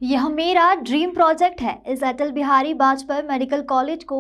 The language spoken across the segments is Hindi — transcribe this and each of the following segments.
यह मेरा ड्रीम प्रोजेक्ट है। इस अटल बिहारी वाजपेयी मेडिकल कॉलेज को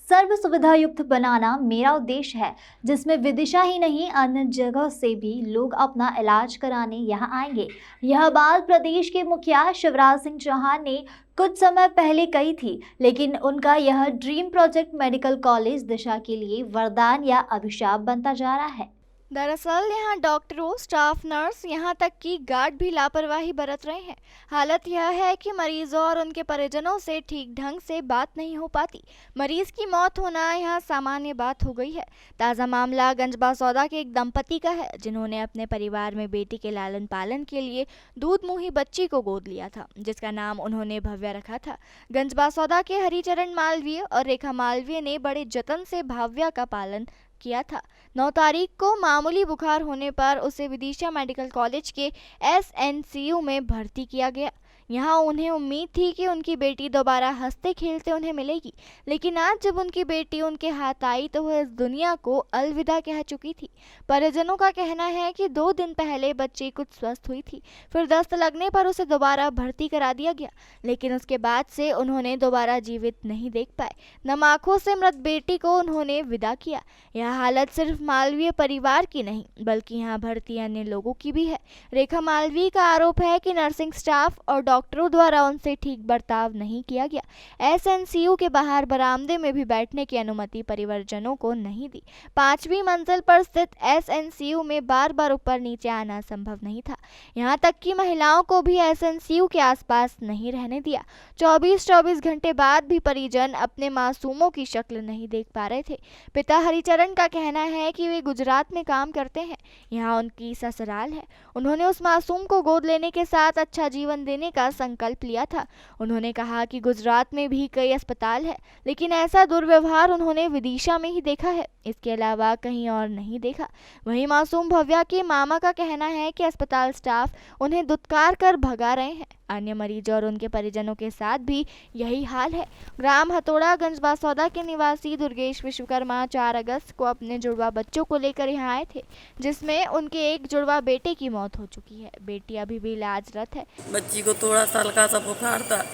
सर्व सुविधा युक्त बनाना मेरा उद्देश्य है, जिसमें विदिशा ही नहीं अन्य जगह से भी लोग अपना इलाज कराने यहाँ आएंगे। यह बात प्रदेश के मुखिया शिवराज सिंह चौहान ने कुछ समय पहले कही थी, लेकिन उनका यह ड्रीम प्रोजेक्ट मेडिकल कॉलेज दिशा के लिए वरदान या अभिशाप बनता जा रहा है। दरअसल यहाँ डॉक्टरों, स्टाफ नर्स, यहाँ तक कि गार्ड भी लापरवाही बरत रहे हैं। हालत यह है कि मरीजों और उनके परिजनों से ठीक ढंग से बात नहीं हो पाती। मरीज की मौत होना यहाँ सामान्य बात हो गई है। ताज़ा मामला गंजबासौदा के एक दंपति का है, जिन्होंने अपने परिवार में बेटी के लालन पालन के लिए दूध मुंही बच्ची को गोद लिया था, जिसका नाम उन्होंने भव्या रखा था। गंजबासौदा के हरिचरण मालवीय और रेखा मालवीय ने बड़े जतन से भव्या का पालन किया था। 9 तारीख को मामूली बुखार होने पर उसे विदिशा मेडिकल कॉलेज के एसएनसीयू में भर्ती किया गया। यहाँ उन्हें उम्मीद थी कि उनकी बेटी दोबारा हंसते खेलते उन्हें मिलेगी, लेकिन आज जब उनकी बेटी उनके हाथ आई तो वह इस दुनिया को अलविदा कह चुकी थी। परिजनों का कहना है कि 2 दिन पहले बच्ची कुछ स्वस्थ हुई थी, फिर दस्त लगने पर उसे दोबारा भर्ती करा दिया गया, लेकिन उसके बाद से उन्होंने दोबारा जीवित नहीं देख पाए। नम आंखों से मृत बेटी को उन्होंने विदा किया। यह हालत सिर्फ मालवीय परिवार की नहीं, बल्कि यहाँ भर्ती अन्य लोगों की भी है। रेखा मालवीय का आरोप है कि नर्सिंग स्टाफ और डॉक्टरों द्वारा उनसे ठीक बर्ताव नहीं किया गया। एसएनसीयू के बाहर बरामदे में भी बैठने की अनुमति परिवारजनों को नहीं दी। 5वीं मंजिल पर स्थित एसएनसीयू में बार बार ऊपर नीचे आना संभव नहीं था। यहाँ तक कि महिलाओं को भी एसएनसीयू के आसपास नहीं रहने दिया। 24 घंटे बाद भी परिजन अपने मासूमों की शक्ल नहीं देख पा रहे थे। पिता हरिचरण का कहना है कि वे गुजरात में काम करते हैं, यहाँ उनकी ससुराल है। उन्होंने उस मासूम को गोद लेने के साथ अच्छा जीवन देने का संकल्प लिया था। उन्होंने कहा कि गुजरात में भी कई अस्पताल है, लेकिन ऐसा दुर्व्यवहार उन्होंने विदिशा में ही देखा है, इसके अलावा कहीं और नहीं देखा। वहीं मासूम भव्या के मामा का कहना है कि अस्पताल स्टाफ उन्हें दुत्कार कर भगा रहे हैं। अन्य मरीजों और उनके परिजनों के साथ भी यही हाल है। ग्राम हथौड़ा गंजबासौदा के निवासी दुर्गेश विश्वकर्मा 4 अगस्त को अपने जुड़वा बच्चों को लेकर यहाँ आए थे, जिसमें उनके एक जुड़वा बेटे की मौत हो चुकी है। बेटी अभी भी इलाजरत है। बच्ची को थोड़ा सा हल्का सा बुखार था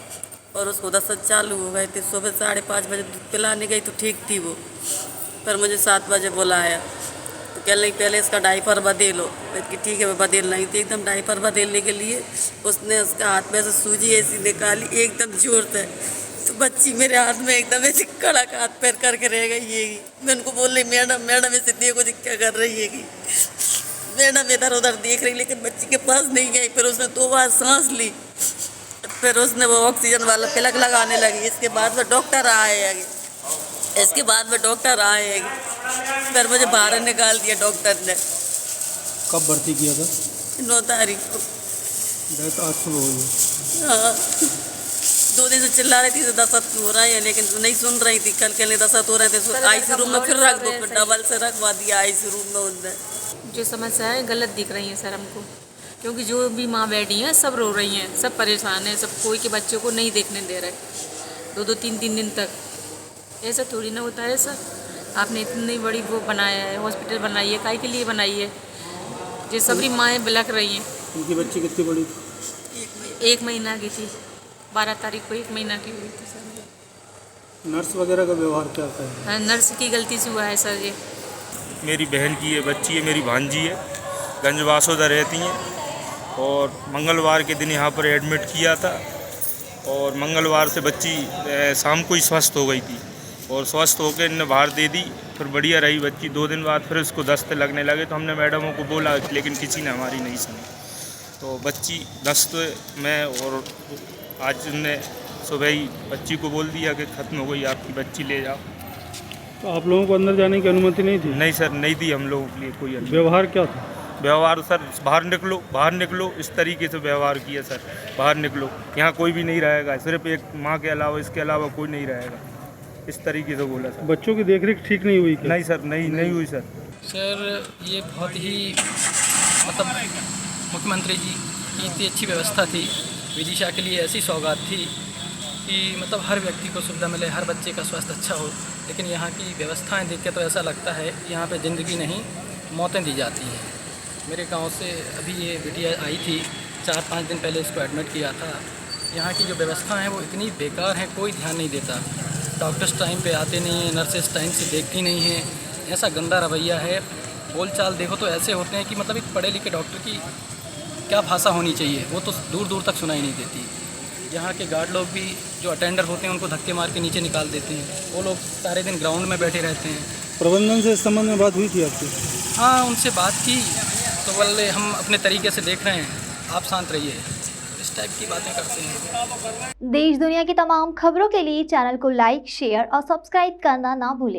और उसको दस्त चालू हो गए थे। सुबह 5:30 बजे दूध पिलाने गई तो ठीक थी वो, पर मुझे 7 बजे बुलाया तो कह रही पहले इसका डायपर बदलो। कि ठीक है, मैं बदल नहीं थी। एकदम डायपर बदलने के लिए उसने उसका हाथ में से सूजी ऐसी निकाली एकदम जोर से, तो बच्ची मेरे हाथ में एकदम ऐसे कड़क हाथ पैर करके रह गई है। मैं उनको बोल रही मैडम इसे देखो क्या कर रही है। मैडम इधर उधर देख रही, लेकिन बच्ची के पास नहीं गई। फिर उसने 2 बार सांस ली, फिर उसने वो ऑक्सीजन वाला प्लग लगाने लगी। इसके बाद में डॉक्टर आए, फिर मुझे बाहर निकाल दिया डॉक्टर ने। कब भर्ती किया था? 9 तारीख को। आज सुबह हुई? हाँ, 2 दिन से चिल्ला रही थी तो दस्त हो रहा है, लेकिन नहीं सुन रही थी। कल के लिए दस्त हो रहे थे, आईसीयू रूम में फिर रख दो, फिर डबल से रखवा दिया आईसीयू रूम में उनने। जो समस्या है गलत दिख रही है सर हमको, क्योंकि जो भी माँ बैठी हैं सब रो रही हैं, सब परेशान हैं, सब कोई के बच्चों को नहीं देखने दे रहे 2-2, 3-3 दिन तक। ऐसा थोड़ी ना होता है सर। आपने इतनी बड़ी वो बनाया है, हॉस्पिटल बनाई है, काहे के लिए बनाई है? जो सभी माएँ बिलख रही हैं। उनकी बच्ची कितनी बड़ी थी? 1 महीना की थी। 12 तारीख को 1 महीना की हुई थी सर। नर्स वगैरह का व्यवहार क्या था? हाँ, नर्स की गलती से हुआ है सर। ये मेरी बहन की ये बच्ची है, मेरी भांजी है, गंजबासौदा रहती हैं, और मंगलवार के दिन यहाँ पर एडमिट किया था, और मंगलवार से बच्ची शाम को ही स्वस्थ हो गई थी, और स्वस्थ होकर इन्हें बाहर दे दी। फिर बढ़िया रही बच्ची। 2 दिन बाद फिर उसको दस्त लगने लगे, तो हमने मैडमों को बोला, लेकिन किसी ने हमारी नहीं सुनी। तो बच्ची दस्त में, और आज उनने सुबह ही बच्ची को बोल दिया कि ख़त्म हो गई आपकी बच्ची, ले जाओ। तो आप लोगों को अंदर जाने की अनुमति नहीं थी? नहीं सर, नहीं दी हम लोगों के लिए कोई अनुमति। व्यवहार क्या था? व्यवहार सर, बाहर निकलो, इस तरीके से व्यवहार किया सर। बाहर निकलो, यहाँ कोई भी नहीं रहेगा, सिर्फ एक माँ के अलावा, इसके अलावा कोई नहीं रहेगा, इस तरीके से बोला सर। बच्चों की देखरेख ठीक नहीं हुई क्या? नहीं सर, नहीं हुई सर। सर ये बहुत ही मतलब मुख्यमंत्री जी की इतनी अच्छी व्यवस्था थी, विदिशा के लिए ऐसी सौगात थी कि मतलब हर व्यक्ति को सुविधा मिले, हर बच्चे का स्वास्थ्य अच्छा हो। लेकिन यहाँ की व्यवस्थाएं देख के तो ऐसा लगता है कि यहाँ पे ज़िंदगी नहीं मौतें दी जाती हैं। मेरे गांव से अभी ये बिटिया आई थी, 4-5 दिन पहले इसको एडमिट किया था, यहाँ की जो व्यवस्था है वो इतनी बेकार है, कोई ध्यान नहीं देता। डॉक्टर्स टाइम पे आते नहीं हैं, नर्सेस टाइम से देखती नहीं हैं, ऐसा गंदा रवैया है। बोलचाल देखो तो ऐसे होते हैं कि मतलब एक पढ़े लिखे डॉक्टर की क्या भाषा होनी चाहिए, वो तो दूर दूर तक सुनाई नहीं देती। यहाँ के गार्ड लोग भी जो अटेंडर होते हैं उनको धक्के मार के नीचे निकाल देते हैं, वो लोग सारे दिन ग्राउंड में बैठे रहते हैं। प्रबंधन से इस संबंध में बात हुई थी आपकी? हाँ, उनसे बात की तो बोले हम अपने तरीके से देख रहे हैं, आप शांत रहिए, इस टाइप की बातें करते हैं। देश दुनिया की तमाम खबरों के लिए चैनल को लाइक, शेयर और सब्सक्राइब करना ना भूलें।